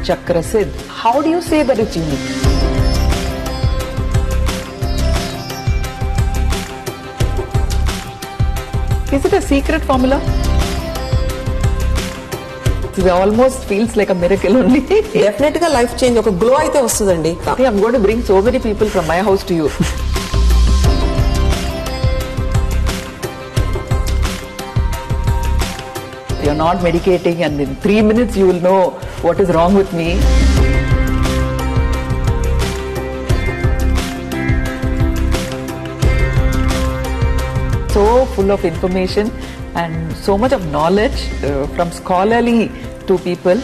Chakrasiddh. How do you say that it's unique? Is it a secret formula? It almost feels like a miracle only. Definitely life change. Oka glow aithe vastudandi. I'm going to bring so many people from my house to you. You're not medicating, and in 3 minutes you will know what is wrong with me. So full of information and so much of knowledge from scholarly to people.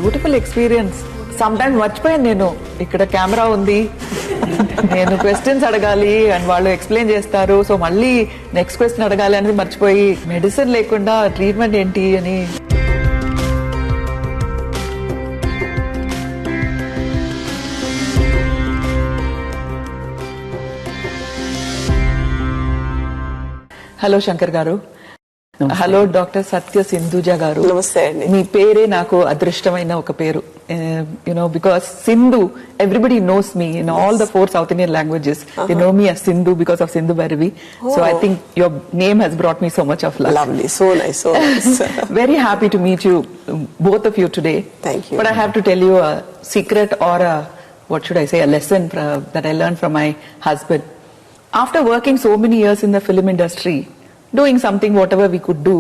Beautiful experience. Sometimes మర్చిపోయాను నేను ఇక్కడ camera ఉంది, నేను questions అడగాలి and వాళ్ళు explain చేస్తారు, so మళ్ళీ next question అడగాలి అనేది మర్చిపోయి మెడిసిన్ లేకుండా ట్రీట్మెంట్ ఏంటి అని. హలో శంకర్ గారు. హలో డాక్టర్ సత్య సింధుజ గారు. నమస్తే అండి. మీ పేరే నాకు అదృష్టమైన ఒక పేరు. Because Sindhu, everybody knows me in all the 4 South Indian languages. They know me as Sindhu because of Sindhu Bhairavi. So I think your name has brought me so much of luck. Lovely, so nice, so nice. Very happy to meet you, both of you today. Thank you. But I have to tell you a secret, or what should I say, a lesson that I learned from my husband. After working so many years in the film industry, doing something whatever we could do,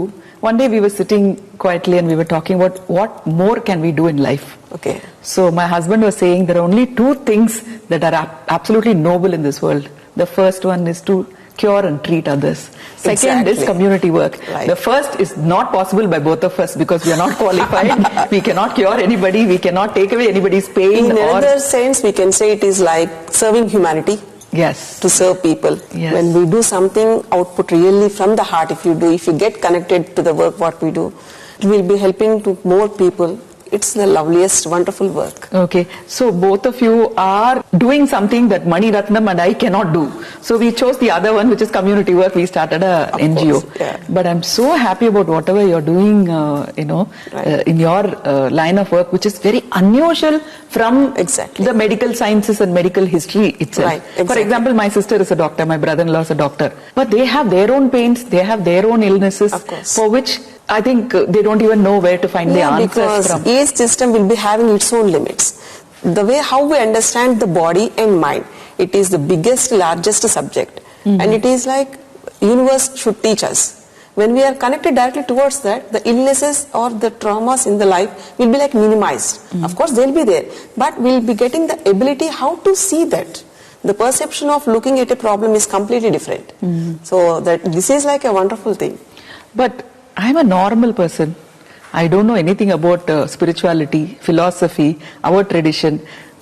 one day we were sitting quietly and we were talking about what more can we do in life. Okay. So my husband was saying there are only 2 things that are absolutely noble in this world. The first one is to cure and treat others. Second is community work. Right. The first is not possible by both of us because we are not qualified. We cannot cure anybody. We cannot take away anybody's pain. In another sense, we can say it is like serving humanity. Yes. To serve people. Yes. When we do something, output really from the heart, if you get connected to the work what we do, it will be helping to more people. It's the loveliest, wonderful work. Okay. So both of you are doing something that Mani Ratnam and I cannot do. So we chose the other one, which is community work. We started a NGO. Course, yeah. But I'm so happy about whatever you're doing, Right. in your line of work, which is very unusual from Exactly. the medical sciences and medical history itself. Right, exactly. For example, my sister is a doctor, my brother-in-law is a doctor. But they have their own pains, they have their own illnesses, Of course. for which I think they don't even know where to find the answers because from. each system will be having its own limits. The way how we understand the body and mind, it is the biggest, largest subject. And it is like universe should teach us. When we are connected directly towards that, the illnesses or the traumas in the life will be like minimized. Of course, they'll be there, but we'll be getting the ability how to see that. The perception of looking at a problem is completely different. So that this is like a wonderful thing. But I'm a normal person. I don't know anything about spirituality, philosophy, our tradition.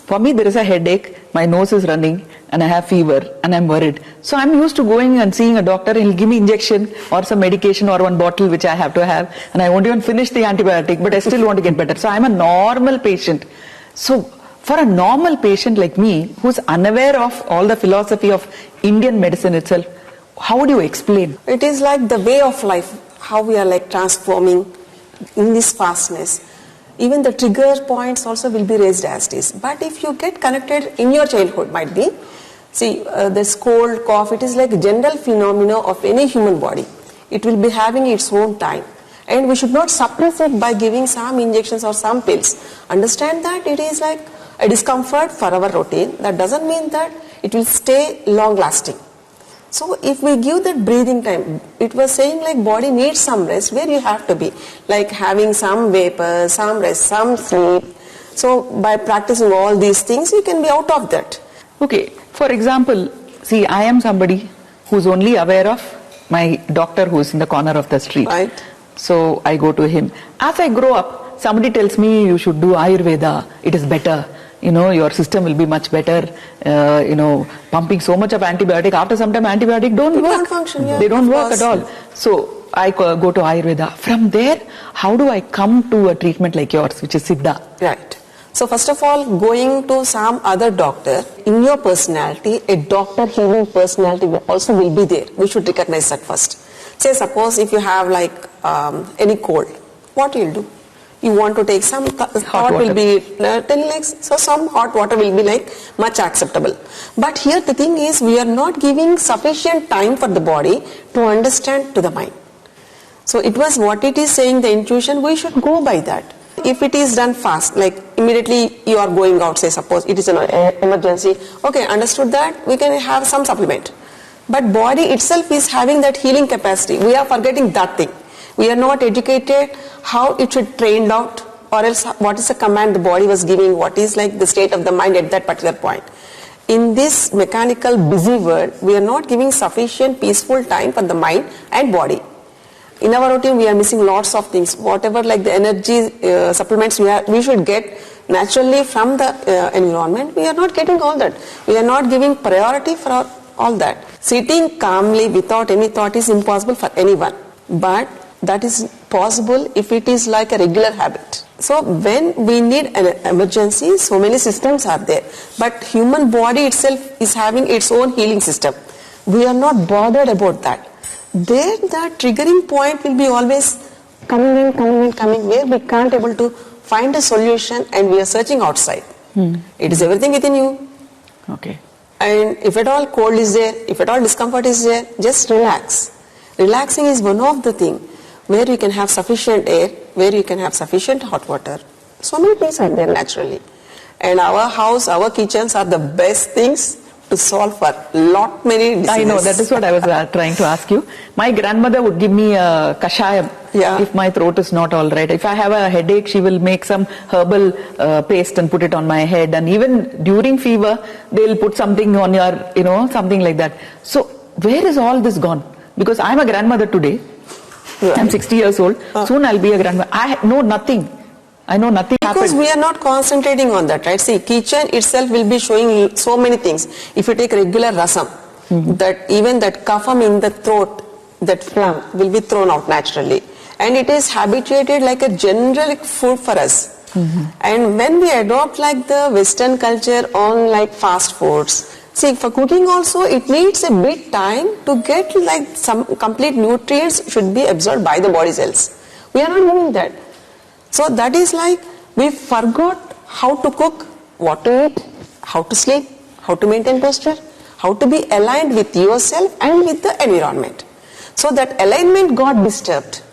For me, there is a headache, my nose is running, and I have fever, and I'm worried. So I'm used to going and seeing a doctor, and he'll give me injection or some medication or one bottle which I have to have, and I won't even finish the antibiotic, but I still want to get better. So I'm a normal patient. So for a normal patient like me, who's unaware of all the philosophy of Indian medicine itself, how would you explain? It is like the way of life, how we are like transforming in this fastness. Even the trigger points also will be raised as it is. But if you get connected in your childhood, might be, see, this cold, cough, it is like a general phenomena of any human body. It will be having its own time. And we should not suppress it by giving some injections or some pills. Understand that it is like a discomfort for our routine. That doesn't mean that it will stay long lasting. So if we give that breathing time, it was saying like body needs some rest, where you have to be, like having some vapor, some rest, some sleep. So by practicing all these things, you can be out of that. Okay, for example, see, I am somebody who's only aware of my doctor who's in the corner of the street. Right. So I go to him. As I grow up, somebody tells me you should do Ayurveda, it is better. Your system will be much better. Pumping so much of antibiotic, after some time antibiotic don't work. Can't function, yeah, they don't of work course. at all. So I go to Ayurveda. From there, how do I come to a treatment like yours, which is Siddha? Right. So first of all, going to some other doctor, in your personality, a doctor healing personality also will be there. We should recognize that first. Say suppose if you have like any cold, what you'll do? You want to take some hot will be 10 lakhs, so some hot water will be like much acceptable. But here the thing is, we are not giving sufficient time for the body to understand to the mind. So it was what it is saying, the intuition, we should go by that. If it is done fast, like immediately you are going out, say suppose it is an emergency, okay, understood that, we can have some supplement. But body itself is having that healing capacity. We are forgetting that thing. We are not educated how it should train out, or else what is the command the body was giving, what is like the state of the mind at that particular point. In this mechanical busy world, we are not giving sufficient peaceful time for the mind and body. In our routine, we are missing lots of things. Whatever like the energy supplements we should get naturally from the environment, we are not getting all that. We are not giving priority for all that. Sitting calmly without any thought is impossible for anyone. But that is possible if it is like a regular habit. So when we need an emergency, so many systems are there. But human body itself is having its own healing system. We are not bothered about that. There the triggering point will be always coming, where we can't able to find a solution and we are searching outside. It is everything within you. Okay. And if at all cold is there, if at all discomfort is there, just relax. Relaxing is one of the things where you can have sufficient air, where you can have sufficient hot water. So many things are there naturally. And our house, our kitchens are the best things to solve for lot many diseases. I know, that is what I was trying to ask you. My grandmother would give me a kashayam if my throat is not all right. If I have a headache, she will make some herbal paste and put it on my head. And even during fever, they'll put something on your, something like that. So where is all this gone? Because I'm a grandmother today. Right. I'm 60 years old. Soon I'll be a grandmother. I know nothing. Because we are not concentrating on that, right? See, kitchen itself will be showing so many things. If you take regular rasam, that even that kapham in the throat, that phlegm will be thrown out naturally. And it is habituated like a generic food for us. And when we adopt like the Western culture on like fast foods, see, for cooking also, it needs a bit time to get like some complete nutrients should be absorbed by the body cells. We are not doing that. So that is like we forgot how to cook, what to eat, how to sleep, how to maintain posture, how to be aligned with yourself and with the environment. So that alignment got disturbed.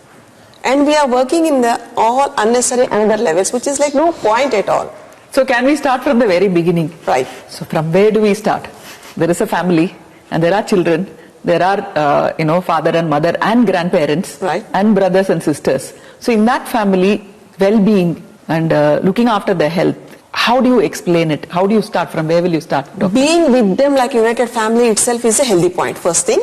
And we are working in the all unnecessary another levels, which is like no point at all. So can we start from the very beginning? Right. So from where do we start? There is a family and there are children. There are, father and mother and grandparents, right, and brothers and sisters. So in that family, well-being and looking after their health, how do you explain it? How do you start? From where will you start, Doctor? Being with them like united family itself is a healthy point, first thing.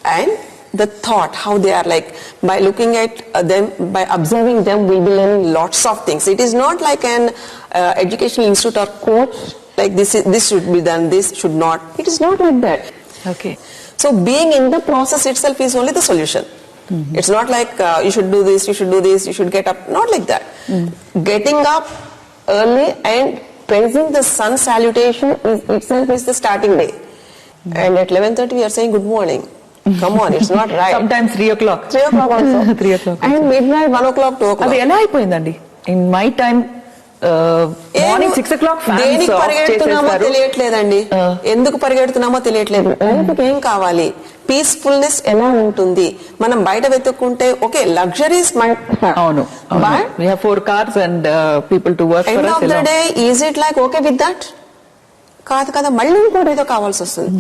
And the thought, how they are like, by looking at them, by observing them, we'll be learning lots of things. It is not like an educational institute or coach, like this should be done, this should not. It is not like that. Okay. So being in the process itself is only the solution. It's not like you should do this, you should do this, you should get up. Not like that. Getting up early and praising the sun salutation itself is the starting day. And at 11:30 we are saying good morning. Come on, it's not right. Sometimes 3 o'clock. 3 o'clock also. 3 o'clock. And midnight, 1 o'clock, 2 o'clock. In my time, morning 6 o'clock దేనికి పరిగెడుతున్నామో తెలియట్లేదండి, ఎందుకు పరిగెడుతున్నామో తెలియట్లేదు. లైఫ్కి ఏం కావాలి, peacefulness ఎలా ఉంటుంది, మనం బయట వెతుక్కుంటే ఓకే లగ్జరీస్ అవును, but we have 4 cars and people to work for us. End of the day, is it like okay with that? కాదు కదా, మళ్ళీ ఇంకోటి ఏదో కావాల్సి వస్తుంది.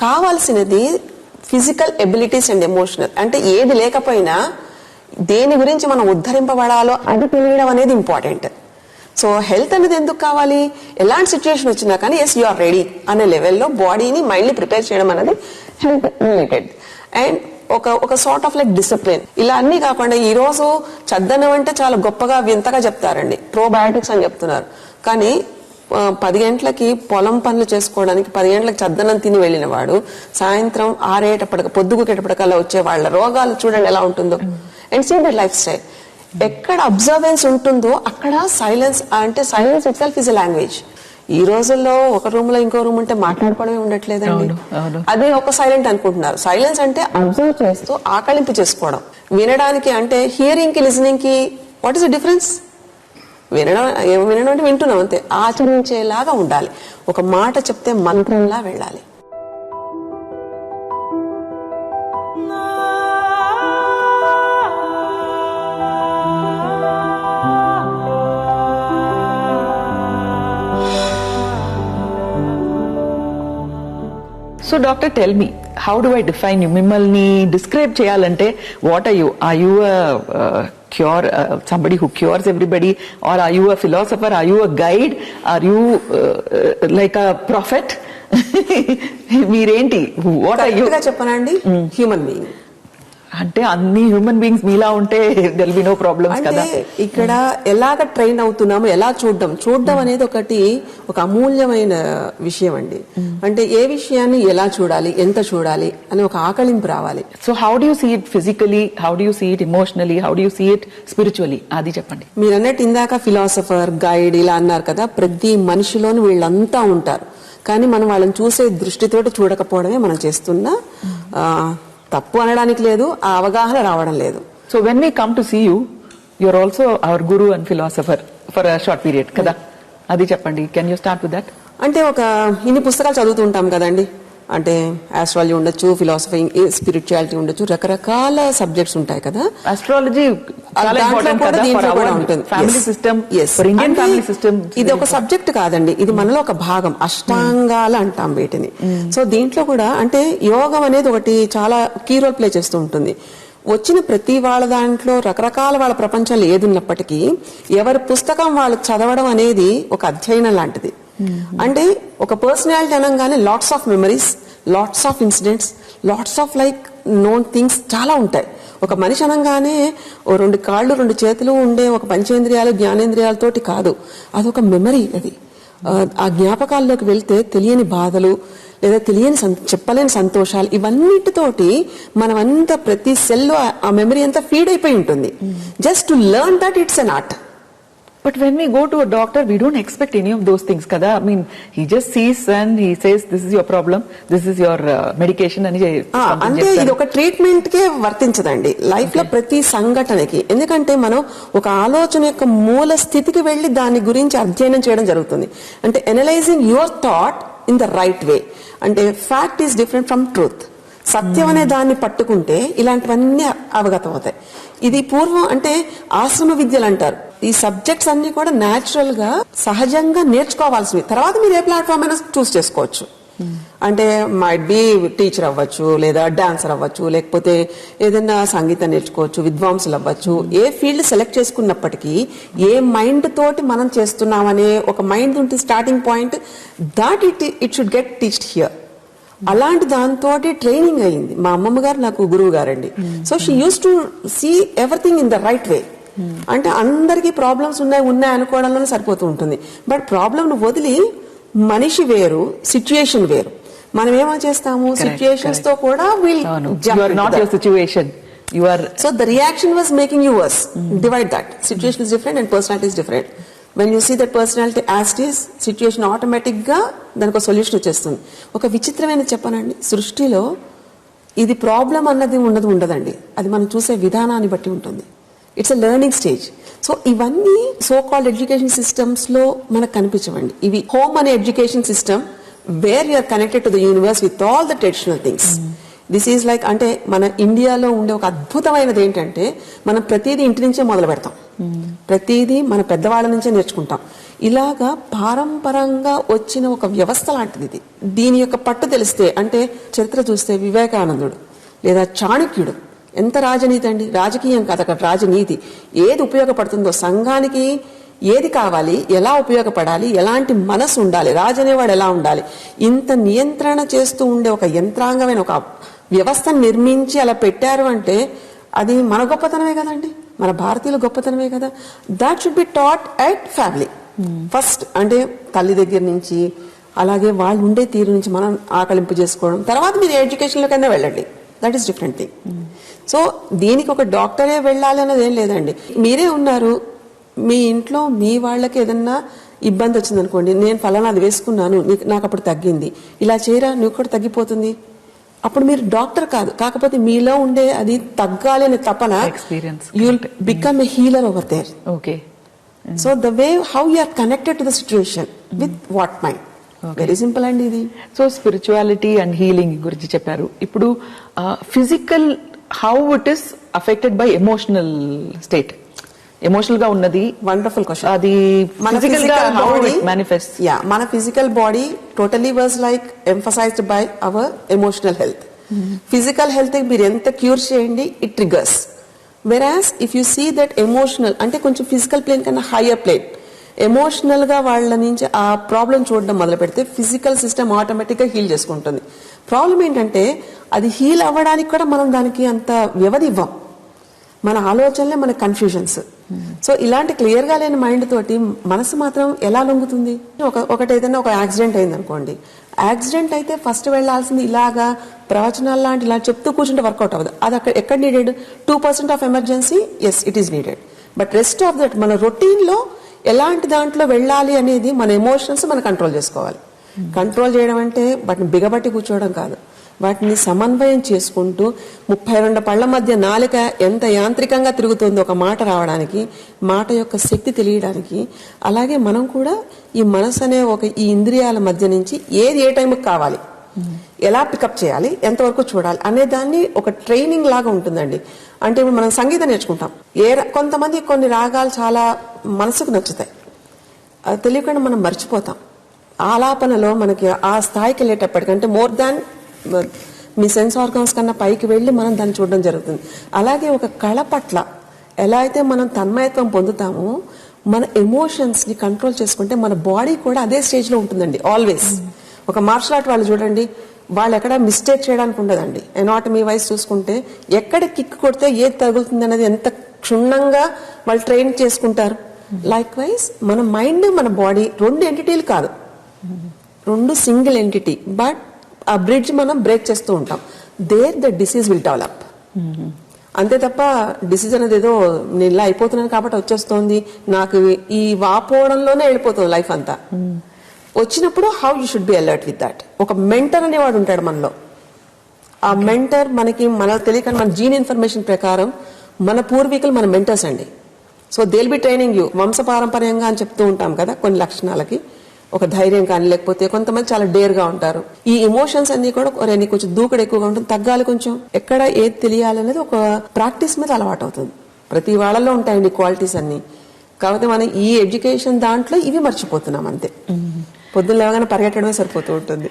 కావాల్సినది ఫిజికల్ ఎబిలిటీస్ అండ్ ఎమోషనల్. అంటే ఏది లేకపోయినా దేని గురించి మనం ఉద్ధరింపబడాలో అది తెలియడం అనేది ఇంపార్టెంట్. సో హెల్త్ అనేది ఎందుకు కావాలి, ఎలాంటి సిచ్యువేషన్ వచ్చినా కానీ ఎస్ యు ఆర్ రెడీ అనే లెవెల్లో బాడీని మైండ్ని ప్రిపేర్ చేయడం అనేది హెల్త్ రిలేటెడ్. అండ్ ఒక సార్ట్ ఆఫ్ లైక్ డిసిప్లిన్. ఇలా అన్ని కాకుండా ఈ రోజు చద్దనం అంటే చాలా గొప్పగా వింతగా చెప్తారండి, ప్రోబయాటిక్స్ అని చెప్తున్నారు. కానీ 10 గంటలకి పొలం పనులు చేసుకోవడానికి 10 గంటలకు చద్దనం తిని వెళ్ళిన వాడు సాయంత్రం 6 పొద్దుగుకేటప్పటికల్లా వచ్చే వాళ్ళ రోగాలు చూడండి ఎలా ఉంటుందో. And see that life style. ఎక్కడ అబ్జర్వెన్స్ ఉంటుందో అక్కడ సైలెన్స్, అంటే silence itself is a language. ఈ రోజుల్లో ఒక రూమ్ లో ఇంకో రూమ్ ఉంటే మాట్లాడుకోవడమే ఉండట్లేదండి. అదే ఒక సైలెంట్ అనుకుంటున్నారు. సైలెన్స్ అంటే అబ్జర్వ్ చేస్తూ ఆకలింపు చేసుకోవడం. వినడానికి అంటే హియరింగ్ కి లిజనింగ్ కి వాట్ ఇస్ ద డిఫరెన్స్? వినడం అంటే వింటున్నాం అంతే. ఆచరించేలాగా ఉండాలి. ఒక మాట చెప్తే మంత్రంలా వెళ్ళాలి. So doctor, tell me, how do I define you? Mimmalni describe cheyalante, what are you? Are you a cure, somebody who cures everybody, or are you a philosopher? Are you a guide? Are you like a prophet? మీరేంటి? What are you? చెప్పనండి, human being. అంటే అన్ని human beings మీలా ఉంటే there will be no problems కదా. ఇక్కడ ఎలాగ train అవుతున్నామో, ఎలా చూడడం అనేది ఒక అమూల్యమైన విషయం అండి. అంటే ఏ విషయాన్ని ఎలా చూడాలి, ఎంత చూడాలి అని ఒక ఆకలింపు రావాలి. So how do you see it physically, how do you see it emotionally, how do you see it spiritually? అది చెప్పండి. మీరు అన్నట్టు ఇందాక ఫిలాసఫర్, గైడ్ ఇలా అన్నారు కదా. ప్రతి మనిషిలోనూ వీళ్ళంతా ఉంటారు. కానీ మనం వాళ్ళని చూసే దృష్టితోటి చూడకపోవడమే మనం చేస్తున్న తప్పు అనడానికి లేదు, ఆ అవగాహన రావడం లేదు. So when we come to see you, you are also our guru and philosopher for a short period కదా. అది చెప్పండి. Can you start with that? అంటే ఇన్ని పుస్తకాలు చదువుతుంటాం కదండి. అంటే ఆస్ట్రాలజీ ఉండొచ్చు, ఫిలాసఫీ, స్పిరిచువాలిటీ ఉండొచ్చు, రకరకాల సబ్జెక్ట్స్ ఉంటాయి కదా. ఆస్ట్రాలజీ ఇది ఒక సబ్జెక్ట్ కాదండి, ఇది మనలో ఒక భాగం. అష్టాంగాలు అంటాం వీటిని. సో దీంట్లో కూడా అంటే యోగం అనేది ఒకటి చాలా కీ రోల్ ప్లే చేస్తూ ఉంటుంది. వచ్చిన ప్రతి వాళ్ళ దాంట్లో రకరకాల వాళ్ళ ప్రపంచంలో ఏది ఉన్నప్పటికీ ఎవరి పుస్తకం వాళ్ళు చదవడం అనేది ఒక అధ్యయనం లాంటిది. అంటే ఒక పర్సనాలిటీ అనగానే lots of memories, lots of incidents, lots of like known things చాలా ఉంటాయి. ఒక మనిషి అనగానే ఓ 2 కాళ్ళు 2 చేతులు ఉండే ఒక పంచేంద్రియాలు జ్ఞానేంద్రియాలతోటి కాదు, అదొక మెమరీ. అది ఆ జ్ఞాపకాల్లోకి వెళ్తే తెలియని బాధలు లేదా తెలియని చెప్పలేని సంతోషాలు, ఇవన్నిటితోటి మనమంతా ప్రతి సెల్లో ఆ మెమరీ అంతా ఫీడ్ అయిపోయి ఉంటుంది. Just to learn that it's an art. But when we go to a doctor, we don't expect any of those things, kada. I mean, he just sees and he says, this is your problem, this is your medication అని అంటే ఇది ఒక treatment కే వర్తించదండి life లో ప్రతి సంఘటనకి. ఎందుకంటే మనం ఒక ఆలోచన యొక్క మూల స్థితికి వెళ్లి దాని గురించి అధ్యయనం చేయడం జరుగుతుంది. అంటే analysing your thought in the right way. అంటే fact is different from truth. సత్యం అనే దాన్ని పట్టుకుంటే ఇలాంటివన్నీ అవగతం అవుతాయి. ఇది పూర్వం అంటే ఆశ్రమ విద్యలు అంటారు. ఈ సబ్జెక్ట్స్ అన్ని కూడా న్యాచురల్ గా సహజంగా నేర్చుకోవాల్సినవి. తర్వాత మీరు ఏ ప్లాట్ఫామ్ అయినా చూస్ చేసుకోవచ్చు. అంటే మైట్ బి టీచర్ అవ్వచ్చు, లేదా డాన్సర్ అవ్వచ్చు, లేకపోతే ఏదైనా సంగీతం నేర్చుకోవచ్చు, విద్వాంసులు అవ్వచ్చు. ఏ ఫీల్డ్ సెలెక్ట్ చేసుకున్నప్పటికీ ఏ మైండ్ తోటి మనం చేస్తున్నామనే ఒక మైండ్ ఉంటుంది starting point. That it should get teached here. అలాంటి దాంతో ట్రైనింగ్ అయింది. మా అమ్మమ్మ గారు నాకు గురువు గారండి. So she used to see everything in the right way. అంటే అందరికీ ప్రాబ్లమ్స్ ఉన్నాయి అనుకోవడంలోనే సరిపోతూ ఉంటుంది. బట్ ప్రాబ్లమ్ ను వదిలి మనిషి వేరు, సిచ్యుయేషన్ వేరు. మనం ఏమో చేస్తాము, సిచ్యుయేషన్స్ తో కూడా so the reaction was making you worse. Divide that. Situation is different and personality is different. When you see that personality as it is, situation automatic గా దానికి ఒక సొల్యూషన్ వచ్చేస్తుంది. ఒక విచిత్రమైన చెప్పనండి, సృష్టిలో ఇది ప్రాబ్లం అన్నది ఉండదండి. అది మనం చూసే విధానాన్ని బట్టి ఉంటుంది. It's a learning stage. So ఇవన్నీ సో కాల్డ్ ఎడ్యుకేషన్ సిస్టమ్స్ లో మనకు కనిపించవండి. ఇవి హోమ్ అనే education system where you are connected to the universe with all the traditional things. This is like అంటే మన ఇండియాలో ఉండే ఒక అద్భుతమైనది ఏంటంటే మనం ప్రతిదీ ఇంటి నుంచే మొదలు పెడతాం. ప్రతిదీ మన పెద్దవాళ్ళ నుంచే నేర్చుకుంటాం. ఇలాగా పారంపరంగా వచ్చిన ఒక వ్యవస్థ లాంటిది ఇది. దీని యొక్క పట్టు తెలిస్తే అంటే చరిత్ర చూస్తే వివేకానందుడు లేదా చాణక్యుడు ఎంత రాజనీతి అండి. రాజకీయం కాదు అక్కడ, రాజనీతి. ఏది ఉపయోగపడుతుందో, సంఘానికి ఏది కావాలి, ఎలా ఉపయోగపడాలి, ఎలాంటి మనసు ఉండాలి, రాజు అనేవాడు ఎలా ఉండాలి, ఇంత నియంత్రణ చేస్తూ ఉండే ఒక యంత్రాంగమైన ఒక వ్యవస్థను నిర్మించి అలా పెట్టారు అంటే అది మన గొప్పతనమే కదండి, మన భారతీయుల గొప్పతనమే కదా. That should be taught at family first. అంటే తల్లి దగ్గర నుంచి, అలాగే వాళ్ళు ఉండే తీరు నుంచి మనం ఆకలింపు చేసుకోవడం. తర్వాత మీరు ఎడ్యుకేషన్లో కన్నా వెళ్ళండి, that is different thing. So దీనికి ఒక డాక్టరే వెళ్ళాలి అన్నది ఏం లేదండి. మీరే ఉన్నారు, మీ ఇంట్లో మీ వాళ్ళకి ఏదన్నా ఇబ్బంది వచ్చింది అనుకోండి, నేను ఫలానా అది వేసుకున్నాను, నాకు అప్పుడు తగ్గింది, ఇలా చేయరా నువ్వు కూడా తగ్గిపోతుంది. అప్పుడు మీరు డాక్టర్ కాదు, కాకపోతే మీలో ఉండే అది తగ్గాలి అనే తపన, you will become a healer over there. Okay. So the way how you are connected to the situation with what mind. Very simple అండి ఇది. సో స్పిరిచువాలిటీ అండ్ హీలింగ్ గురించి చెప్పారు. ఇప్పుడు physical how it is affected by emotional state. Emotional గా ఉన్నది, wonderful question. అది మన physical body manifest. మన physical body totally was like emphasized by our emotional health. Physical health మీరు ఎంత క్యూర్ చేయండి, it triggers. Whereas if you see that emotional అంటే కొంచెం ఫిజికల్ ప్లేన్ కన్నా హయ్యర్ ప్లేన్, ఎమోషనల్ గా వాళ్ళ నుంచి ఆ ప్రాబ్లం చూడడం మొదలు పెడితే ఫిజికల్ సిస్టమ్ ఆటోమేటిక్ గా హీల్ చేసుకుంటుంది. ప్రాబ్లం ఏంటంటే అది హీల్ అవ్వడానికి కూడా మనం దానికి అంత వ్యవధి ఇవ్వం. మన ఆలోచనలే మన కన్ఫ్యూజన్స్. సో ఇలాంటి క్లియర్ గా లేని మైండ్ తోటి మనసు మాత్రం ఎలా లొంగుతుంది? ఏదైనా ఒక యాక్సిడెంట్ అయింది అనుకోండి, యాక్సిడెంట్ అయితే ఫస్ట్ వెళ్లాల్సింది ఇలాగా ప్రవచనాలు లాంటి ఇలా చెప్తూ కూర్చుంటే వర్కౌట్ అవ్వదు. అది అక్కడ ఎక్కడ needed? 2% of emergency, yes it is needed. But rest of that మన రొటీన్ లో ఎలాంటి దాంట్లో వెళ్ళాలి అనేది మన ఎమోషన్స్ మనం కంట్రోల్ చేసుకోవాలి. కంట్రోల్ చేయడం అంటే వాటిని బిగబట్టి కూర్చోవడం కాదు, వాటిని సమన్వయం చేసుకుంటూ 32 పళ్ల మధ్య నాలుక ఎంత యాంత్రికంగా తిరుగుతుందో ఒక మాట రావడానికి, మాట యొక్క శక్తి తెలియడానికి. అలాగే మనం కూడా ఈ మనసు అనే ఈ ఇంద్రియాల మధ్య నుంచి ఏది ఏ టైంకి కావాలి, ఎలా పికప్ చేయాలి, ఎంతవరకు చూడాలి అనే దాన్ని ఒక ట్రైనింగ్ లాగా ఉంటుందండి. అంటే ఇప్పుడు మనం సంగీతం నేర్చుకుంటాం, కొంతమంది కొన్ని రాగాలు చాలా మనసుకు నచ్చుతాయి, అది తెలియకుండా మనం మర్చిపోతాం. ఆలాపనలో మనకి ఆ స్థాయికి వెళ్ళేటప్పటికంటే మోర్ దాన్ మీ సెన్స్ ఆర్గాన్స్ కన్నా పైకి వెళ్ళి మనం దాన్ని చూడడం జరుగుతుంది. అలాగే ఒక కళ పట్ల ఎలా అయితే మనం తన్మయత్వం పొందుతామో, మన ఎమోషన్స్ ని కంట్రోల్ చేసుకుంటే మన బాడీ కూడా అదే స్టేజ్ లో ఉంటుందండి ఆల్వేస్. ఒక మార్షల్ ఆర్ట్ వాళ్ళు చూడండి, వాళ్ళు ఎక్కడ మిస్టేక్ చేయడానికి ఉండదండి. ఎనాటమీ వైజ్ చూసుకుంటే ఎక్కడ కిక్ కొడితే ఏది తగులుతుంది అనేది ఎంత క్షుణ్ణంగా వాళ్ళు ట్రైన్ చేసుకుంటారు. లైక్ వైజ్ మన మైండ్ మన బాడీ 2 ఎంటిటీలు కాదు, 2 సింగిల్ ఎంటిటీ. బట్ ఆ బ్రిడ్జ్ మనం బ్రేక్ చేస్తూ ఉంటాం. There the disease will develop. అంతే తప్ప డిసీజ్ అనేది ఏదో నేను ఇలా అయిపోతున్నాను కాబట్టి వచ్చేస్తోంది, నాకు ఈ వాపోవడంలోనే వెళ్ళిపోతుంది లైఫ్ అంతా. వచ్చినప్పుడు how you should be alert with that. ఒక మెంటర్ అనేవాడు ఉంటాడు మనలో. ఆ మెంటర్ మనకి తెలియక మన జీన్ ఇన్ఫర్మేషన్ ప్రకారం మన పూర్వీకులు మన మెంటర్స్ అండి. So they will be training you వంశపారంపర్యంగా అని చెప్తూ ఉంటాం కదా కొన్ని లక్షణాలకి. ఒక ధైర్యం కానీ, లేకపోతే కొంతమంది చాలా డేర్ గా ఉంటారు. ఈ ఎమోషన్స్ అన్ని కూడా కొంచెం దూకుడు ఎక్కువగా ఉంటుంది, తగ్గాలి కొంచెం, ఎక్కడ ఏది తెలియాలనేది ఒక ప్రాక్టీస్ మీద అలవాటు అవుతుంది. ప్రతి వాళ్ళలో ఉంటాయండి క్వాలిటీస్ అన్ని. కాకపోతే మనం ఈ ఎడ్యుకేషన్ దాంట్లో ఇవి మర్చిపోతున్నాం అంతే. పొద్దున్న లేవగానే పరిగెట్టడమే సరిపోతూ ఉంటుంది.